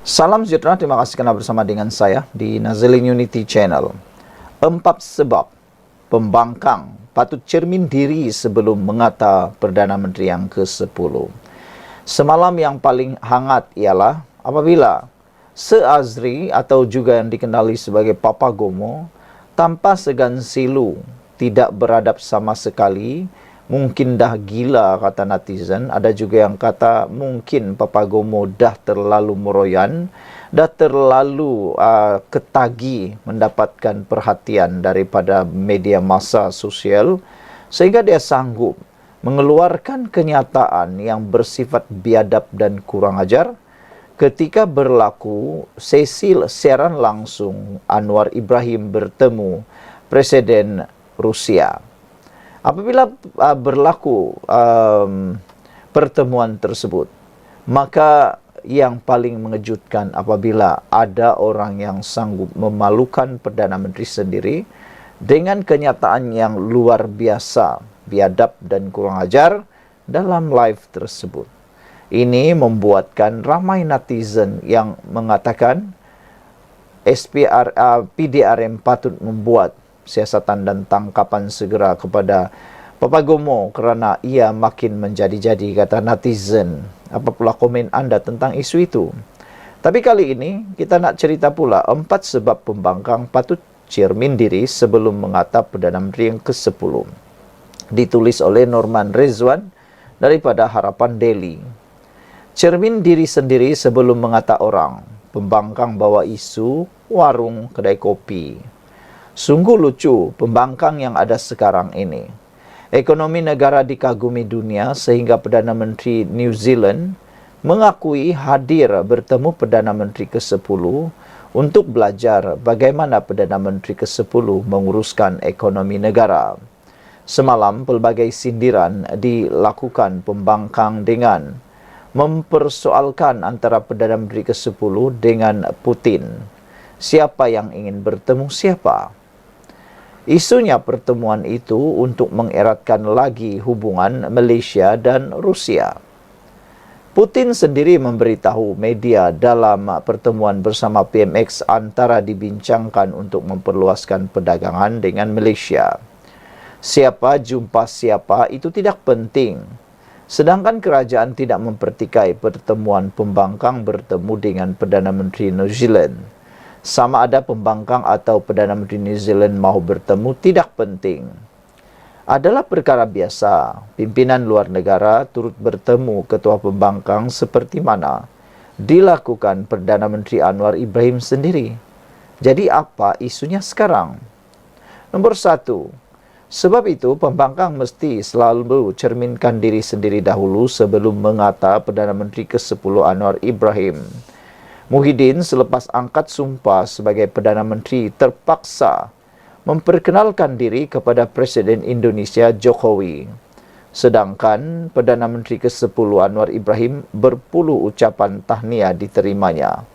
Salam sejahtera, terima kasih kerana bersama dengan saya di Nazilin Unity Channel. 4 sebab pembangkang patut cermin diri sebelum mengata Perdana Menteri yang ke-10. Semalam yang paling hangat ialah apabila Se-Azri atau juga yang dikenali sebagai Papa Gomo tanpa segan silu tidak beradab sama sekali. Mungkin dah gila, kata netizen. Ada juga yang kata mungkin Papa Gomo dah terlalu meroyan, dah terlalu ketagi mendapatkan perhatian daripada media massa sosial, sehingga dia sanggup mengeluarkan kenyataan yang bersifat biadab dan kurang ajar ketika berlaku sesi siaran langsung Anwar Ibrahim bertemu Presiden Rusia. Apabila berlaku pertemuan tersebut, maka yang paling mengejutkan apabila ada orang yang sanggup memalukan Perdana Menteri sendiri dengan kenyataan yang luar biasa, biadab dan kurang ajar dalam live tersebut. Ini membuatkan ramai netizen yang mengatakan PDRM patut membuat siasatan dan tangkapan segera kepada Papa Gomo kerana ia makin menjadi-jadi, kata netizen. Apa pula komen anda tentang isu itu? Tapi kali ini kita nak cerita pula 4 sebab pembangkang patut cermin diri sebelum mengata Perdana Menteri yang ke-10. Ditulis oleh Norman Rezwan daripada Harapan Daily. Cermin diri sendiri sebelum mengata orang. Pembangkang bawa isu warung kedai kopi. Sungguh lucu pembangkang yang ada sekarang ini. Ekonomi negara dikagumi dunia sehingga Perdana Menteri New Zealand mengakui hadir bertemu Perdana Menteri ke-10 untuk belajar bagaimana Perdana Menteri ke-10 menguruskan ekonomi negara. Semalam pelbagai sindiran dilakukan pembangkang dengan mempersoalkan antara Perdana Menteri ke-10 dengan Putin. Siapa yang ingin bertemu siapa? Isunya pertemuan itu untuk mengeratkan lagi hubungan Malaysia dan Rusia. Putin sendiri memberitahu media dalam pertemuan bersama PMX antara dibincangkan untuk memperluaskan perdagangan dengan Malaysia. Siapa jumpa siapa itu tidak penting. Sedangkan kerajaan tidak mempertikai pertemuan pembangkang bertemu dengan Perdana Menteri New Zealand. Sama ada pembangkang atau Perdana Menteri New Zealand mahu bertemu tidak penting. Adalah perkara biasa, pimpinan luar negara turut bertemu ketua pembangkang seperti mana dilakukan Perdana Menteri Anwar Ibrahim sendiri. Jadi apa isunya sekarang? Nombor 1, sebab itu pembangkang mesti selalu cerminkan diri sendiri dahulu sebelum mengata Perdana Menteri ke-10 Anwar Ibrahim. Muhyiddin selepas angkat sumpah sebagai Perdana Menteri terpaksa memperkenalkan diri kepada Presiden Indonesia Jokowi. Sedangkan Perdana Menteri ke-10 Anwar Ibrahim berpuluh ucapan tahniah diterimanya.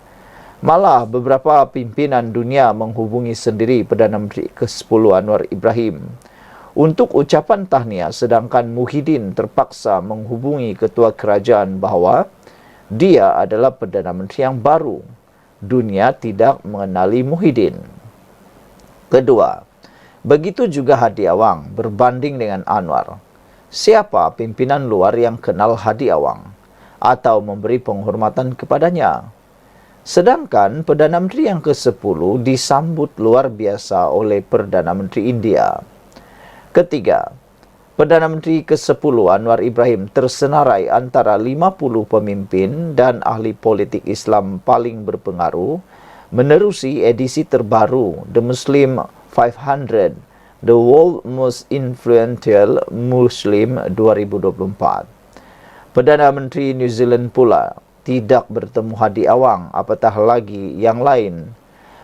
Malah beberapa pimpinan dunia menghubungi sendiri Perdana Menteri ke-10 Anwar Ibrahim untuk ucapan tahniah, sedangkan Muhyiddin terpaksa menghubungi ketua kerajaan bahawa dia adalah Perdana Menteri yang baru. Dunia tidak mengenali Muhyiddin. Kedua, begitu juga Hadi Awang berbanding dengan Anwar. Siapa pimpinan luar yang kenal Hadi Awang atau memberi penghormatan kepadanya? Sedangkan Perdana Menteri yang ke-10 disambut luar biasa oleh Perdana Menteri India. Ketiga, Perdana Menteri ke-10 Anwar Ibrahim tersenarai antara 50 pemimpin dan ahli politik Islam paling berpengaruh menerusi edisi terbaru The Muslim 500, The World Most Influential Muslim 2024. Perdana Menteri New Zealand pula tidak bertemu Hadi Awang, apatah lagi yang lain.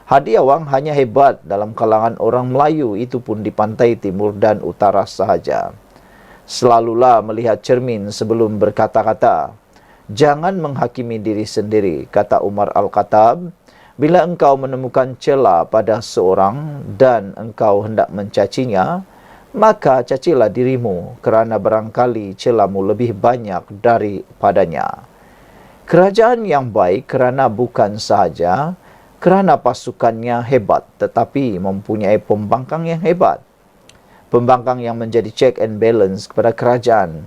Hadi Awang hanya hebat dalam kalangan orang Melayu, itu pun di pantai timur dan utara sahaja. Selalulah melihat cermin sebelum berkata-kata. Jangan menghakimi diri sendiri, kata Umar Al-Khattab. Bila engkau menemukan celah pada seorang dan engkau hendak mencacinya, maka cacilah dirimu kerana barangkali celahmu lebih banyak daripadanya. Kerajaan yang baik kerana bukan sahaja kerana pasukannya hebat, tetapi mempunyai pembangkang yang hebat. Pembangkang yang menjadi check and balance kepada kerajaan.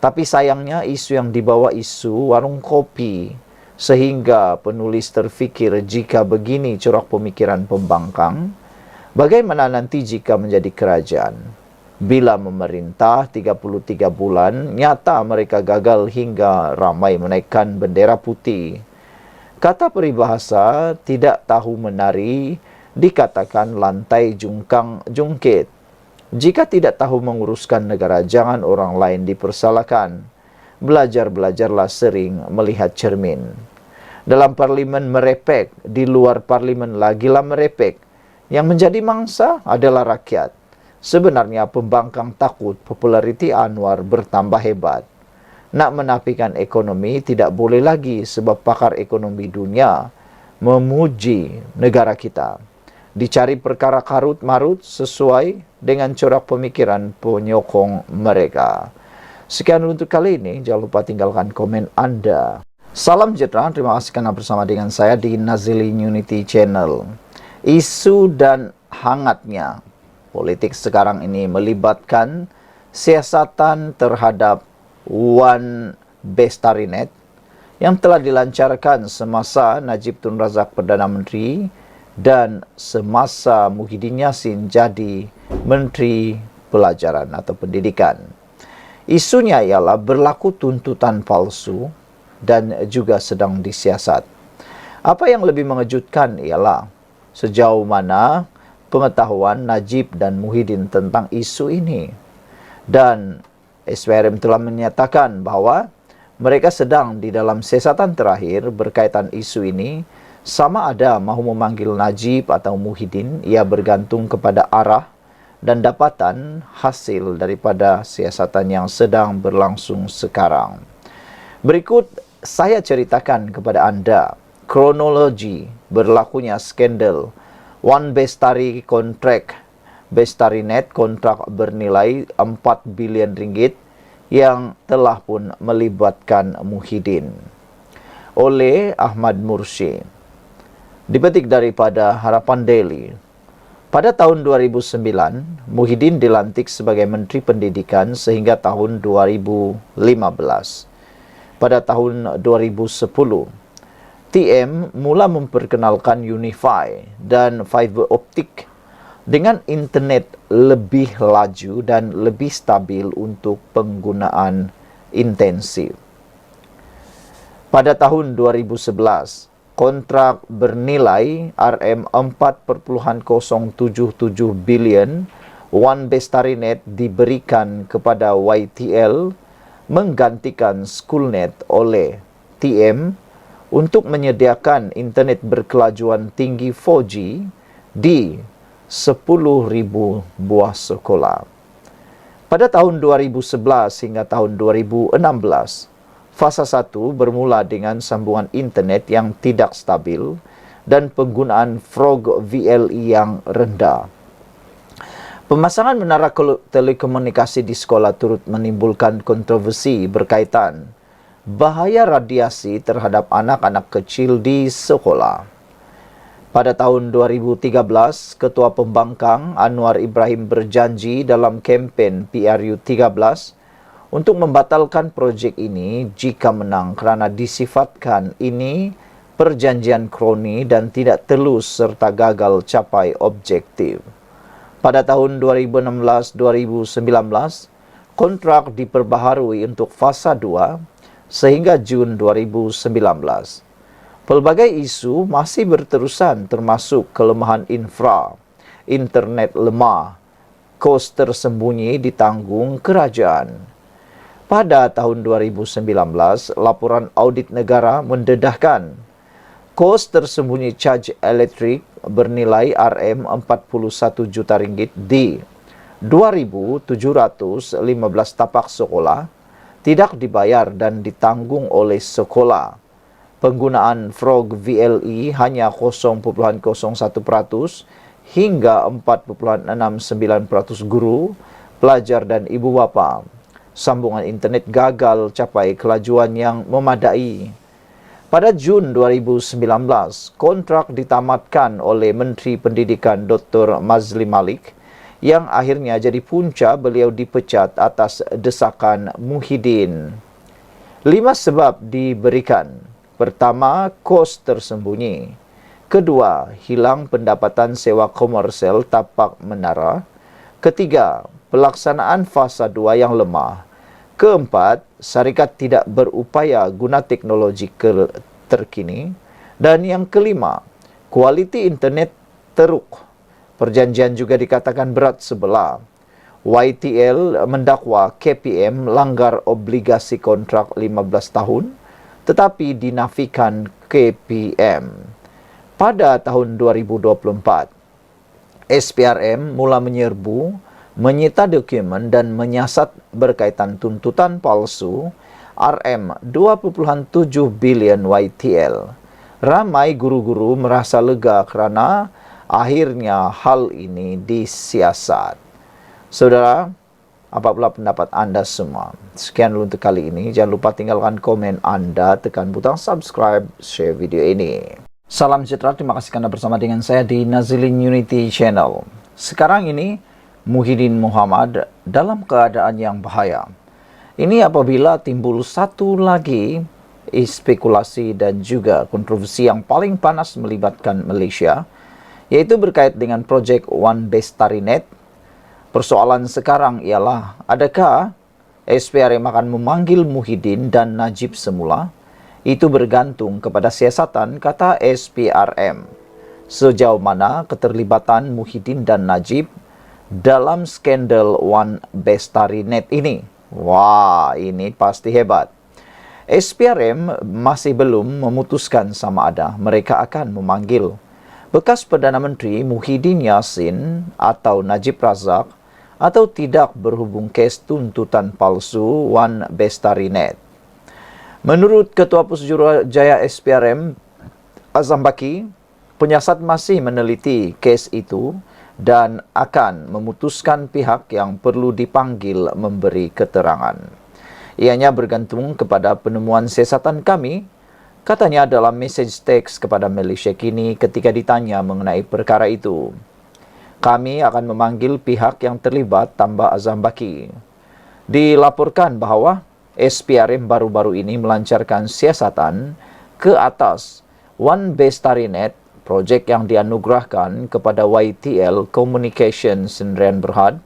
Tapi sayangnya isu yang dibawa isu warung kopi, sehingga penulis terfikir jika begini corak pemikiran pembangkang, bagaimana nanti jika menjadi kerajaan? Bila memerintah 33 bulan, nyata mereka gagal hingga ramai menaikkan bendera putih. Kata peribahasa, tidak tahu menari, dikatakan lantai jungkang jungkit. Jika tidak tahu menguruskan negara, jangan orang lain dipersalahkan. Belajar-belajarlah sering melihat cermin. Dalam parlimen merepek, di luar parlimen lagilah merepek. Yang menjadi mangsa adalah rakyat. Sebenarnya pembangkang takut populariti Anwar bertambah hebat. Nak menafikan ekonomi tidak boleh lagi sebab pakar ekonomi dunia memuji negara kita. Dicari perkara karut-marut sesuai dengan corak pemikiran penyokong mereka. Sekian untuk kali ini. Jangan lupa tinggalkan komen Anda. Salam sejahtera. Terima kasih karena bersama dengan saya di Nazili Unity Channel. Isu dan hangatnya politik sekarang ini melibatkan siasatan terhadap Wan Bestarinet yang telah dilancarkan semasa Najib Tun Razak Perdana Menteri dan semasa Muhyiddin Yassin jadi Menteri Pelajaran atau Pendidikan. Isunya ialah berlaku tuntutan palsu dan juga sedang disiasat. Apa yang lebih mengejutkan ialah sejauh mana pengetahuan Najib dan Muhyiddin tentang isu ini. Dan SPRM telah menyatakan bahawa mereka sedang di dalam siasatan terakhir berkaitan isu ini. Sama ada mahu memanggil Najib atau Muhyiddin, ia bergantung kepada arah dan dapatan hasil daripada siasatan yang sedang berlangsung sekarang. Berikut saya ceritakan kepada anda kronologi berlakunya skandal Wan Bestari kontrak Bestarinet, kontrak bernilai 4 bilion ringgit yang telah pun melibatkan Muhyiddin oleh Ahmad Mursi. Dipetik daripada Harapan Daily. Pada tahun 2009, Muhyiddin dilantik sebagai Menteri Pendidikan sehingga tahun 2015. Pada tahun 2010, TM mula memperkenalkan Unify dan fiber optik dengan internet lebih laju dan lebih stabil untuk penggunaan intensif. Pada tahun 2011, kontrak bernilai RM4.077 bilion Wan Bestarinet diberikan kepada YTL menggantikan Schoolnet oleh TM untuk menyediakan internet berkelajuan tinggi 4G di 10,000 buah sekolah. Pada tahun 2011 hingga tahun 2016, Fasa 1 bermula dengan sambungan internet yang tidak stabil dan penggunaan Frog VLE yang rendah. Pemasangan menara telekomunikasi di sekolah turut menimbulkan kontroversi berkaitan bahaya radiasi terhadap anak-anak kecil di sekolah. Pada tahun 2013, Ketua Pembangkang Anwar Ibrahim berjanji dalam kempen PRU 13 untuk membatalkan projek ini jika menang kerana disifatkan ini perjanjian kroni dan tidak telus serta gagal capai objektif. Pada tahun 2016-2019, kontrak diperbaharui untuk fasa 2 sehingga Jun 2019. Pelbagai isu masih berterusan termasuk kelemahan internet lemah, kos tersembunyi ditanggung kerajaan. Pada tahun 2019, laporan audit negara mendedahkan kos tersembunyi caj elektrik bernilai RM41 juta ringgit di 2,715 tapak sekolah tidak dibayar dan ditanggung oleh sekolah. Penggunaan Frog VLE hanya 0.01% hingga 4.69% guru, pelajar dan ibu bapa. Sambungan internet gagal capai kelajuan yang memadai Pada Jun 2019, kontrak ditamatkan oleh Menteri Pendidikan Dr. Mazli Malik yang akhirnya jadi punca beliau dipecat atas desakan Muhyiddin. 5 sebab diberikan. Pertama, kos tersembunyi. Kedua, hilang pendapatan sewa komersial tapak menara. Ketiga, pelaksanaan fasa 2 yang lemah. Keempat, syarikat tidak berupaya guna teknologi terkini. Dan yang kelima, kualiti internet teruk. Perjanjian juga dikatakan berat sebelah. YTL mendakwa KPM langgar obligasi kontrak 15 tahun, tetapi dinafikan KPM. Pada tahun 2024, SPRM mula menyerbu, menyita dokumen dan menyiasat berkaitan tuntutan palsu RM2.7 bilion YTL. Ramai guru-guru merasa lega kerana akhirnya hal ini disiasat. Saudara, apa pula pendapat anda semua? Sekian dulu untuk kali ini. Jangan lupa tinggalkan komen anda, tekan butang subscribe, share video ini. Salam sejahtera, terima kasih karena bersama dengan saya di Nazilin Unity Channel. Sekarang ini, Muhyiddin Muhammad dalam keadaan yang bahaya. Ini apabila timbul satu lagi spekulasi dan juga kontroversi yang paling panas melibatkan Malaysia, yaitu berkait dengan projek One Bestari Net. Persoalan sekarang ialah, adakah SPRM akan memanggil Muhyiddin dan Najib semula? Itu bergantung kepada siasatan, kata SPRM. Sejauh mana keterlibatan Muhyiddin dan Najib dalam skandal One Bestari Net ini? Wah, ini pasti hebat. SPRM masih belum memutuskan sama ada mereka akan memanggil bekas Perdana Menteri Muhyiddin Yassin atau Najib Razak atau tidak berhubung kes tuntutan palsu One Bestari Net. Menurut Ketua Pusjurajaya SPRM, Azam Baki, penyiasat masih meneliti kes itu dan akan memutuskan pihak yang perlu dipanggil memberi keterangan. Ianya bergantung kepada penemuan siasatan kami, katanya dalam mesej teks kepada Malaysia Kini ketika ditanya mengenai perkara itu. Kami akan memanggil pihak yang terlibat, tambah Azam Baki. Dilaporkan bahawa SPRM baru-baru ini melancarkan siasatan ke atas One Bestari Net, projek yang dianugerahkan kepada YTL Communication Sdn Bhd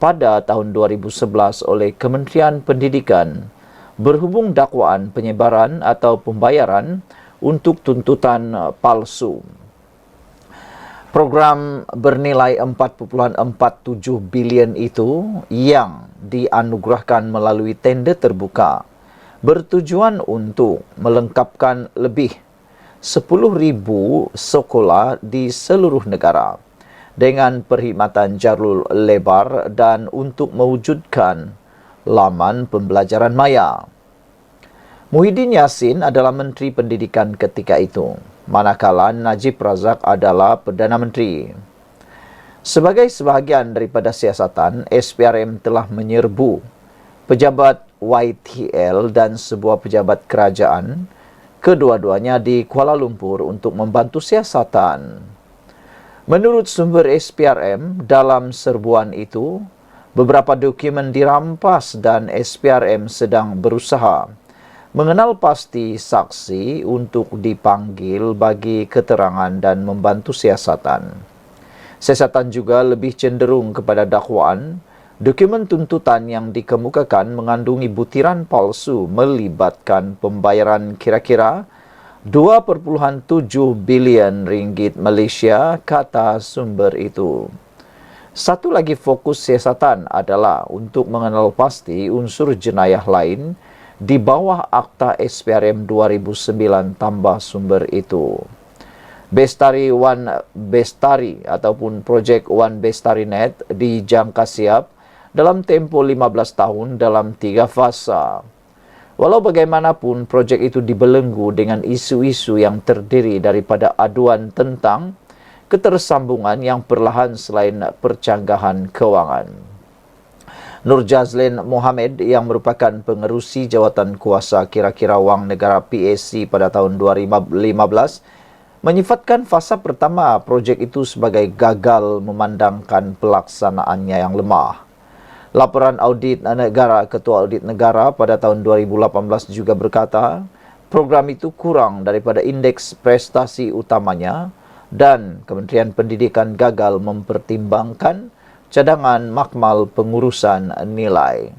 pada tahun 2011 oleh Kementerian Pendidikan berhubung dakwaan penyebaran atau pembayaran untuk tuntutan palsu. Program bernilai 4.47 bilion itu yang dianugerahkan melalui tender terbuka bertujuan untuk melengkapkan lebih 10,000 sekolah di seluruh negara dengan perkhidmatan jalur lebar dan untuk mewujudkan laman pembelajaran maya. Muhyiddin Yassin adalah Menteri Pendidikan ketika itu, manakala Najib Razak adalah Perdana Menteri. Sebagai sebahagian daripada siasatan, SPRM telah menyerbu pejabat YTL dan sebuah pejabat kerajaan, kedua-duanya di Kuala Lumpur untuk membantu siasatan. Menurut sumber SPRM, dalam serbuan itu, beberapa dokumen dirampas dan SPRM sedang berusaha mengenal pasti saksi untuk dipanggil bagi keterangan dan membantu siasatan. Siasatan juga lebih cenderung kepada dakwaan. Dokumen tuntutan yang dikemukakan mengandungi butiran palsu melibatkan pembayaran kira-kira 2.7 bilion ringgit Malaysia, kata sumber itu. Satu lagi fokus siasatan adalah untuk mengenal pasti unsur jenayah lain di bawah Akta SPRM 2009, tambah sumber itu. Bestari One Bestari ataupun projek One Bestari Net dijangka siap dalam tempoh 15 tahun dalam 3 fasa. Walau bagaimanapun, projek itu dibelenggu dengan isu-isu yang terdiri daripada aduan tentang ketersambungan yang perlahan selain percanggahan kewangan. Nur Jazlin Mohamed yang merupakan pengerusi jawatan kuasa kira-kira wang negara PAC pada tahun 2015 menyifatkan fasa pertama projek itu sebagai gagal memandangkan pelaksanaannya yang lemah. Laporan audit negara Ketua Audit Negara pada tahun 2018 juga berkata, program itu kurang daripada indeks prestasi utamanya dan Kementerian Pendidikan gagal mempertimbangkan cadangan makmal pengurusan nilai.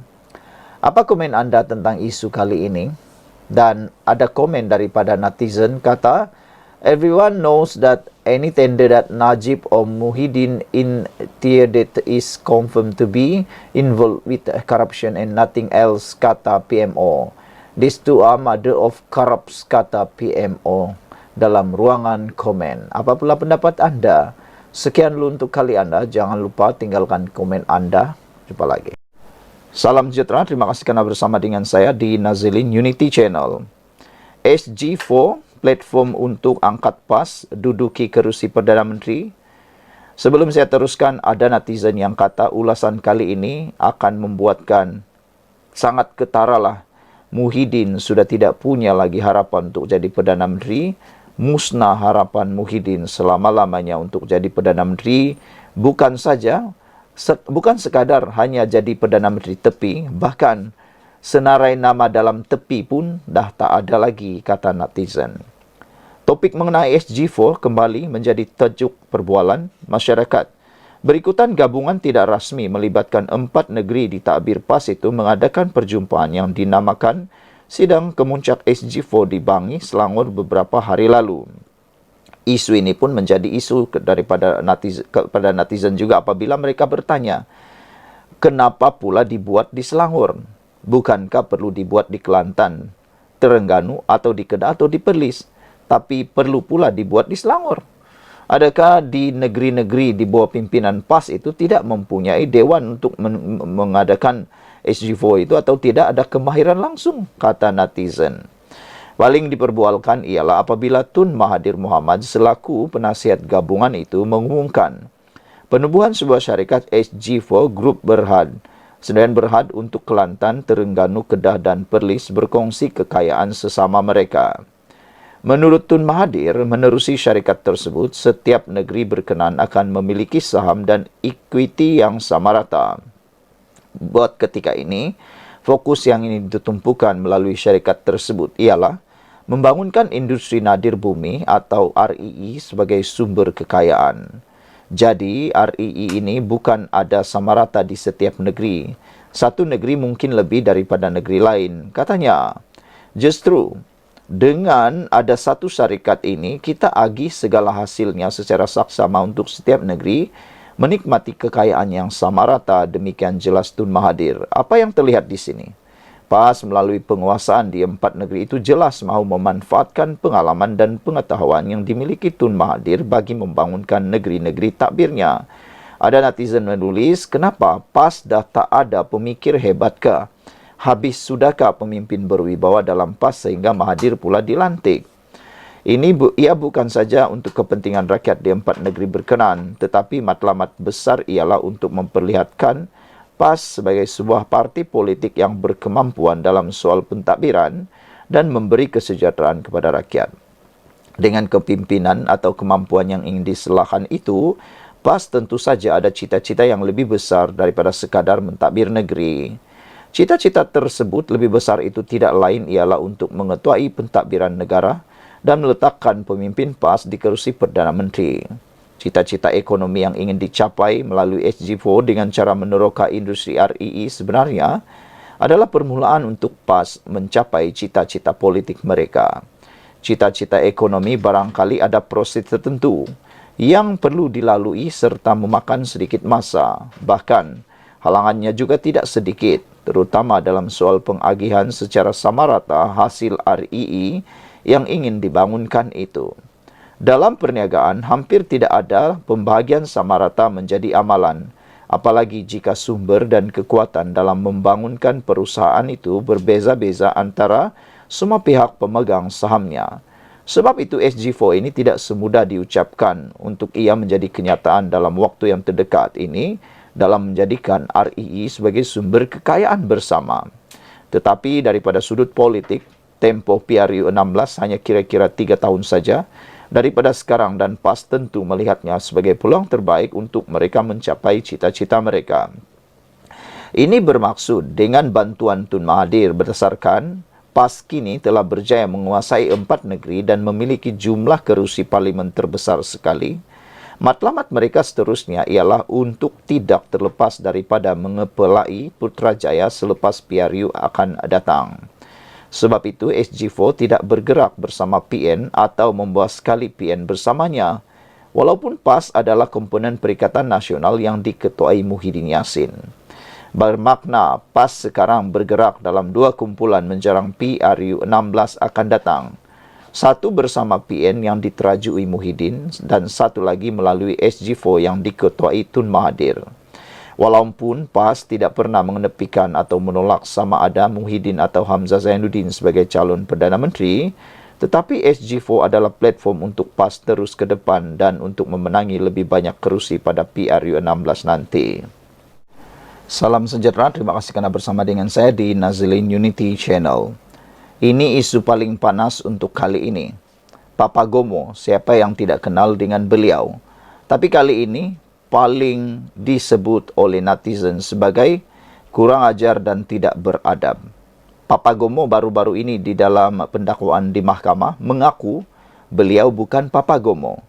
Apa komen anda tentang isu kali ini? Dan ada komen daripada netizen kata, everyone knows that any tender that Najib or Muhyiddin initiated is confirmed to be involved with corruption and nothing else, kata PMO. These two are mother of corrupts, kata PMO dalam ruangan komen. Apa pula pendapat anda? Sekian dulu untuk kali anda. Jangan lupa tinggalkan komen anda. Jumpa lagi. Salam sejahtera. Terima kasih kerana bersama dengan saya di Nazilin Unity Channel. SG4, platform untuk angkat PAS duduki kerusi Perdana Menteri. Sebelum saya teruskan, ada netizen yang kata ulasan kali ini akan membuatkan sangat ketaralah. Muhyiddin sudah tidak punya lagi harapan untuk jadi Perdana Menteri. Musnah harapan Muhyiddin selama-lamanya untuk jadi Perdana Menteri. Bukan sekadar hanya jadi Perdana Menteri tepi, bahkan senarai nama dalam tepi pun dah tak ada lagi, kata netizen. Topik mengenai SG4 kembali menjadi tajuk perbualan masyarakat. Berikutan gabungan tidak rasmi melibatkan 4 negeri di takbir PAS itu mengadakan perjumpaan yang dinamakan Sidang Kemuncak SG4 di Bangi, Selangor beberapa hari lalu. Isu ini pun menjadi isu kepada netizen juga apabila mereka bertanya, kenapa pula dibuat di Selangor? Bukankah perlu dibuat di Kelantan, Terengganu atau di Kedah atau di Perlis? Tapi perlu pula dibuat di Selangor. Adakah di negeri-negeri di bawah pimpinan PAS itu tidak mempunyai dewan untuk mengadakan SG4 itu atau tidak ada kemahiran langsung, kata netizen. Paling diperbualkan ialah apabila Tun Mahathir Mohamad selaku penasihat gabungan itu mengumumkan penubuhan sebuah syarikat SG4 Group Berhad. Sdn Berhad untuk Kelantan, Terengganu, Kedah dan Perlis berkongsi kekayaan sesama mereka. Menurut Tun Mahathir, menerusi syarikat tersebut, setiap negeri berkenan akan memiliki saham dan equity yang sama rata. Buat ketika ini, fokus yang ini ditumpukan melalui syarikat tersebut ialah membangunkan industri nadir bumi atau REE sebagai sumber kekayaan. Jadi, REE ini bukan ada sama rata di setiap negeri. Satu negeri mungkin lebih daripada negeri lain. Katanya, justru dengan ada satu syarikat ini, kita agih segala hasilnya secara saksama untuk setiap negeri menikmati kekayaan yang sama rata, demikian jelas Tun Mahathir. Apa yang terlihat di sini? PAS melalui penguasaan di 4 negeri itu jelas mahu memanfaatkan pengalaman dan pengetahuan yang dimiliki Tun Mahathir bagi membangunkan negeri-negeri takbirnya. Ada netizen menulis, kenapa PAS dah tak ada pemikir hebatkah? Habis sudahkah pemimpin berwibawa dalam PAS sehingga Mahathir pula dilantik? Ia bukan saja untuk kepentingan rakyat di 4 negeri berkenan, tetapi matlamat besar ialah untuk memperlihatkan PAS sebagai sebuah parti politik yang berkemampuan dalam soal pentadbiran dan memberi kesejahteraan kepada rakyat. Dengan kepimpinan atau kemampuan yang ingin diselahkan itu, PAS tentu saja ada cita-cita yang lebih besar daripada sekadar mentadbir negeri. Cita-cita tersebut lebih besar itu tidak lain ialah untuk mengetuai pentadbiran negara dan meletakkan pemimpin PAS di kerusi Perdana Menteri. Cita-cita ekonomi yang ingin dicapai melalui SG4 dengan cara meneroka industri REE sebenarnya adalah permulaan untuk PAS mencapai cita-cita politik mereka. Cita-cita ekonomi barangkali ada proses tertentu yang perlu dilalui serta memakan sedikit masa. Bahkan, halangannya juga tidak sedikit, terutama dalam soal pengagihan secara sama rata hasil REE yang ingin dibangunkan itu. Dalam perniagaan, hampir tidak ada pembahagian sama rata menjadi amalan, apalagi jika sumber dan kekuatan dalam membangunkan perusahaan itu berbeza-beza antara semua pihak pemegang sahamnya. Sebab itu SG4 ini tidak semudah diucapkan untuk ia menjadi kenyataan dalam waktu yang terdekat ini dalam menjadikan RII sebagai sumber kekayaan bersama. Tetapi daripada sudut politik, tempoh PRU 16 hanya kira-kira 3 tahun saja daripada sekarang, dan PAS tentu melihatnya sebagai peluang terbaik untuk mereka mencapai cita-cita mereka. Ini bermaksud dengan bantuan Tun Mahathir berdasarkan PAS kini telah berjaya menguasai 4 negeri dan memiliki jumlah kerusi parlimen terbesar sekali. Matlamat mereka seterusnya ialah untuk tidak terlepas daripada mengepelai Putrajaya selepas PRU akan datang. Sebab itu, SG4 tidak bergerak bersama PN atau membawa sekali PN bersamanya, walaupun PAS adalah komponen Perikatan Nasional yang diketuai Muhyiddin Yassin. Bermakna PAS sekarang bergerak dalam 2 kumpulan menjelang PRU 16 akan datang. Satu bersama PN yang diterajui Muhyiddin dan satu lagi melalui SG4 yang diketuai Tun Mahathir. Walaupun PAS tidak pernah mengenepikan atau menolak sama ada Muhyiddin atau Hamzah Zainuddin sebagai calon Perdana Menteri, tetapi SG4 adalah platform untuk PAS terus ke depan dan untuk memenangi lebih banyak kerusi pada PRU 16 nanti. Salam sejahtera, terima kasih kerana bersama dengan saya di Nazilin Unity Channel. Ini isu paling panas untuk kali ini. Papagomo, siapa yang tidak kenal dengan beliau? Tapi kali ini paling disebut oleh netizen sebagai kurang ajar dan tidak beradab. Papagomo baru-baru ini di dalam pendakwaan di mahkamah mengaku beliau bukan Papagomo.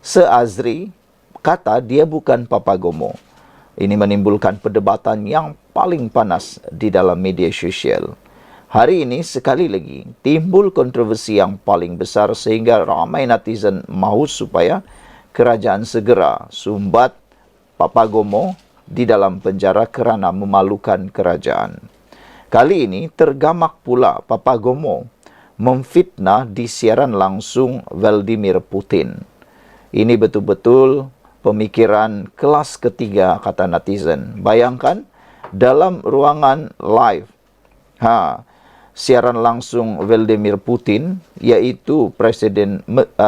Se-Azri kata dia bukan Papagomo. Ini menimbulkan perdebatan yang paling panas di dalam media sosial. Hari ini sekali lagi timbul kontroversi yang paling besar sehingga ramai netizen mahu supaya kerajaan segera sumbat Papagomo di dalam penjara kerana memalukan kerajaan. Kali ini tergamak pula Papagomo memfitnah di siaran langsung Vladimir Putin. Ini betul-betul pemikiran kelas ketiga, kata netizen. Bayangkan dalam ruangan live, siaran langsung Vladimir Putin, iaitu Presiden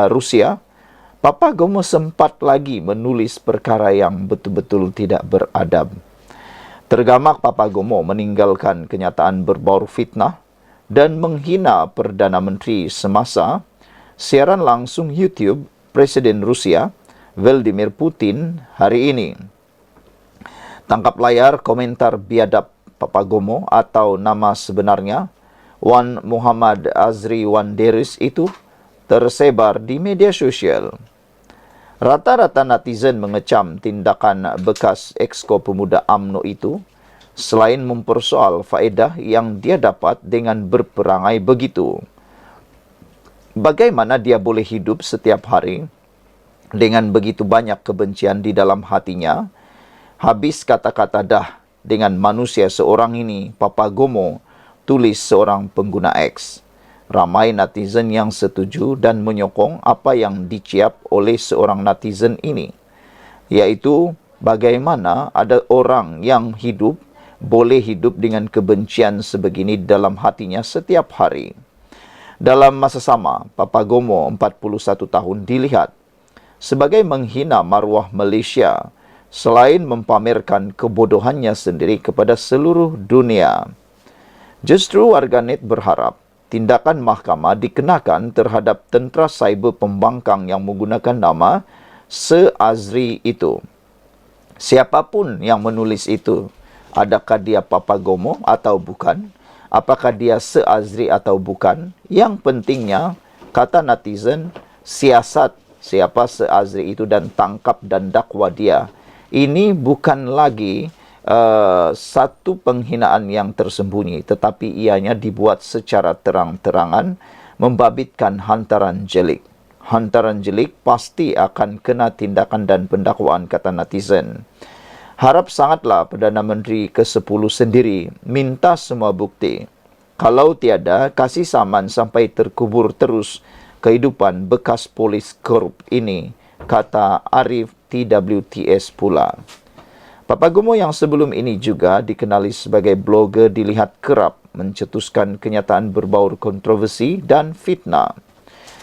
Rusia, Papagomo sempat lagi menulis perkara yang betul-betul tidak beradab. Tergamak Papagomo meninggalkan kenyataan berbaur fitnah dan menghina Perdana Menteri semasa siaran langsung YouTube Presiden Rusia Vladimir Putin hari ini. Tangkap layar komentar biadab Papagomo atau nama sebenarnya Wan Muhammad Azri Wan Deris itu tersebar di media sosial. Rata-rata netizen mengecam tindakan bekas Exco Pemuda UMNO itu selain mempersoal faedah yang dia dapat dengan berperangai begitu. Bagaimana dia boleh hidup setiap hari dengan begitu banyak kebencian di dalam hatinya? Habis kata-kata dah dengan manusia seorang ini, Papagomo, tulis seorang pengguna X. Ramai netizen yang setuju dan menyokong apa yang diciap oleh seorang netizen ini, iaitu bagaimana ada orang yang boleh hidup dengan kebencian sebegini dalam hatinya setiap hari. Dalam masa sama, Papagomo 41 tahun dilihat sebagai menghina maruah Malaysia selain mempamerkan kebodohannya sendiri kepada seluruh dunia. Justru warganet berharap tindakan mahkamah dikenakan terhadap tentera cyber pembangkang yang menggunakan nama Se-Azri itu. Siapapun yang menulis itu, adakah dia Papagomo atau bukan? Apakah dia Se-Azri atau bukan? Yang pentingnya, kata netizen, siasat siapa Se-Azri itu dan tangkap dan dakwa dia. Ini bukan lagi satu penghinaan yang tersembunyi, tetapi ianya dibuat secara terang-terangan membabitkan hantaran jelik. Hantaran jelik pasti akan kena tindakan dan pendakwaan, kata netizen. Harap sangatlah Perdana Menteri ke-10 sendiri minta semua bukti. Kalau tiada, kasih saman sampai terkubur terus kehidupan bekas polis korup ini, kata Arif TWTS pula. Papagomo yang sebelum ini juga dikenali sebagai blogger dilihat kerap mencetuskan kenyataan berbaur kontroversi dan fitnah.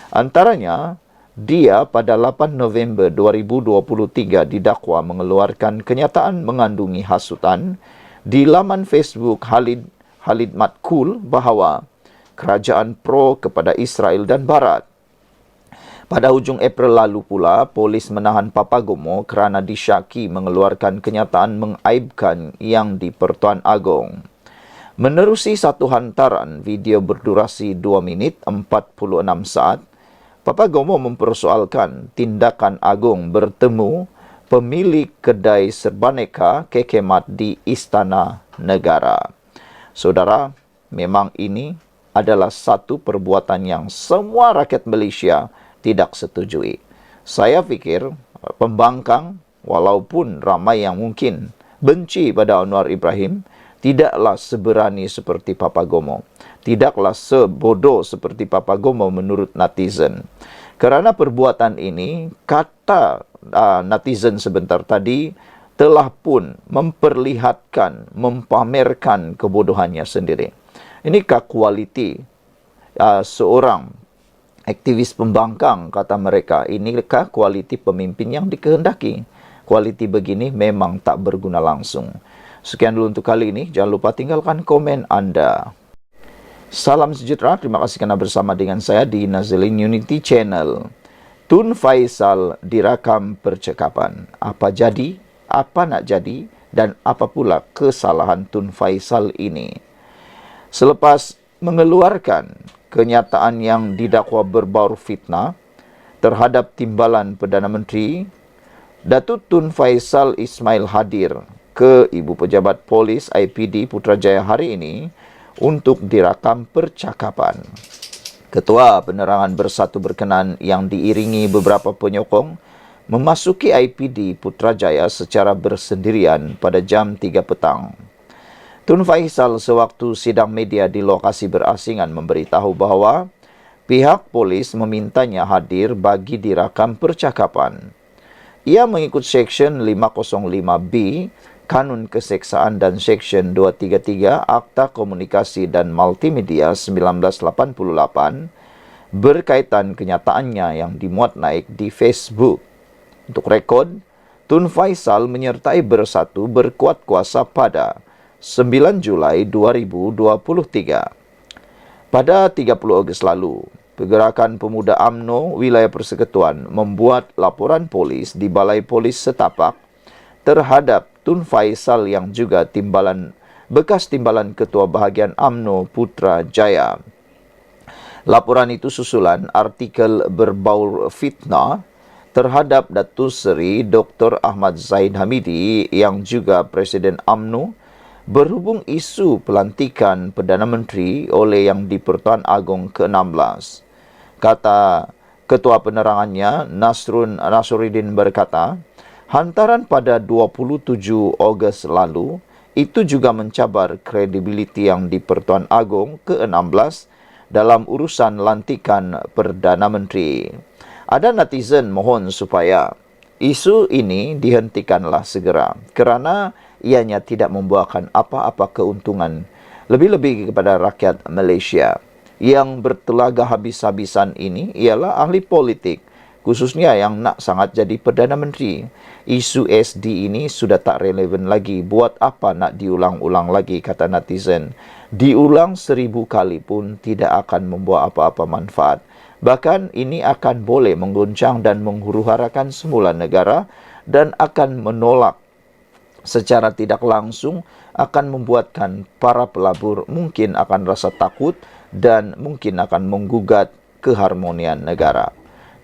Antaranya, Dia pada 8 November 2023 didakwa mengeluarkan kenyataan mengandungi hasutan di laman Facebook Khalid Matkul bahawa kerajaan pro kepada Israel dan Barat. Pada hujung April lalu pula, polis menahan Papagomo kerana disyaki mengeluarkan kenyataan mengaibkan Yang di-Pertuan Agong. Menerusi satu hantaran video berdurasi 2 minit 46 saat, Papagomo mempersoalkan tindakan Agong bertemu pemilik kedai serbaneka kekemat di Istana Negara. Saudara, memang ini adalah satu perbuatan yang semua rakyat Malaysia tidak setujui. Saya fikir pembangkang, walaupun ramai yang mungkin benci pada Anwar Ibrahim, tidaklah seberani seperti Papagomo. Tidaklah sebodoh seperti Papagomo menurut netizen. Kerana perbuatan ini, kata netizen sebentar tadi, telah pun memperlihatkan, mempamerkan kebodohannya sendiri. Inikah kualiti seorang aktivis pembangkang, kata mereka? Inikah kualiti pemimpin yang dikehendaki? Kualiti begini memang tak berguna langsung. Sekian dulu untuk kali ini. Jangan lupa tinggalkan komen anda. Salam sejahtera. Terima kasih kerana bersama dengan saya di Nazilin Unity Channel. Tun Faisal dirakam percakapan. Apa jadi, apa nak jadi, dan apa pula kesalahan Tun Faisal ini? Selepas mengeluarkan kenyataan yang didakwa berbau fitnah terhadap timbalan Perdana Menteri, Datuk Tun Faisal Ismail hadir ke Ibu Pejabat Polis IPD Putrajaya hari ini untuk dirakam percakapan. Ketua Penerangan Bersatu Berkenan yang diiringi beberapa penyokong memasuki IPD Putrajaya secara bersendirian pada jam 3 petang. Tun Faisal sewaktu sidang media di lokasi berasingan memberitahu bahawa pihak polis memintanya hadir bagi dirakam percakapan. Ia mengikut Seksyen 505B Kanun Keseksaan dan Seksyen 233 Akta Komunikasi dan Multimedia 1988 berkaitan kenyataannya yang dimuat naik di Facebook. Untuk rekod, Tun Faisal menyertai Bersatu berkuat kuasa pada 9 Julai 2023. Pada 30 Ogos lalu, Pergerakan Pemuda UMNO Wilayah Persekutuan membuat laporan polis di Balai Polis Setapak terhadap Tun Faisal yang juga bekas timbalan Ketua Bahagian UMNO Putrajaya. Laporan itu susulan artikel berbau fitnah terhadap Datuk Seri Dr. Ahmad Zahid Hamidi yang juga Presiden UMNO berhubung isu pelantikan Perdana Menteri oleh Yang di-Pertuan Agong ke-16. Kata Ketua Penerangannya, Nasruddin berkata, hantaran pada 27 Ogos lalu itu juga mencabar kredibiliti Yang di-Pertuan Agong ke-16 dalam urusan lantikan Perdana Menteri. Ada netizen mohon supaya isu ini dihentikanlah segera kerana ianya tidak membuahkan apa-apa keuntungan lebih-lebih kepada rakyat Malaysia. Yang bertelaga habis-habisan ini ialah ahli politik, khususnya yang nak sangat jadi Perdana Menteri. Isu SD ini sudah tak relevan lagi. Buat apa nak diulang-ulang lagi, kata netizen. Diulang 1000 kali pun tidak akan membuat apa-apa manfaat. Bahkan ini akan boleh mengguncang dan menghuru-harakan semula negara dan akan menolak secara tidak langsung, akan membuatkan para pelabur mungkin akan rasa takut dan mungkin akan menggugat keharmonian negara.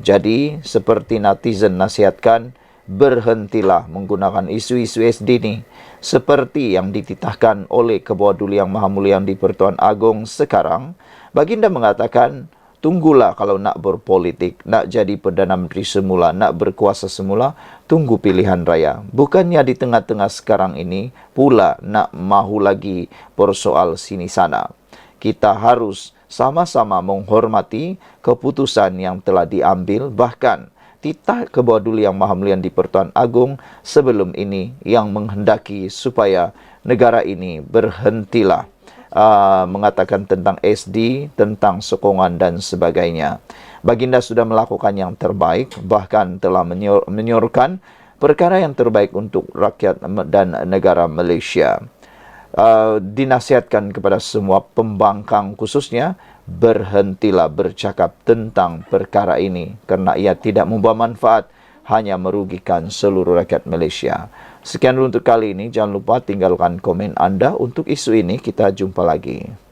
Jadi, seperti netizen nasihatkan, berhentilah menggunakan isu-isu SD ini seperti yang dititahkan oleh Ketua Duli Yang Maha Mulia Yang di-Pertuan Agong sekarang. Baginda mengatakan, tunggulah kalau nak berpolitik, nak jadi Perdana Menteri semula, nak berkuasa semula, tunggu pilihan raya. Bukannya di tengah-tengah sekarang ini pula nak mahu lagi persoal sini sana. Kita harus sama-sama menghormati keputusan yang telah diambil, bahkan titah Ketua Duli Yang Maha Mulia di-Pertuan Agong sebelum ini yang menghendaki supaya negara ini berhentilah mengatakan tentang SD, tentang sokongan dan sebagainya. Baginda sudah melakukan yang terbaik, bahkan telah menyorkan perkara yang terbaik untuk rakyat dan negara Malaysia. Dinasihatkan kepada semua pembangkang khususnya, berhentilah bercakap tentang perkara ini kerana ia tidak membawa manfaat, hanya merugikan seluruh rakyat Malaysia. Sekian dulu untuk kali ini. Jangan lupa tinggalkan komen anda untuk isu ini. Kita jumpa lagi.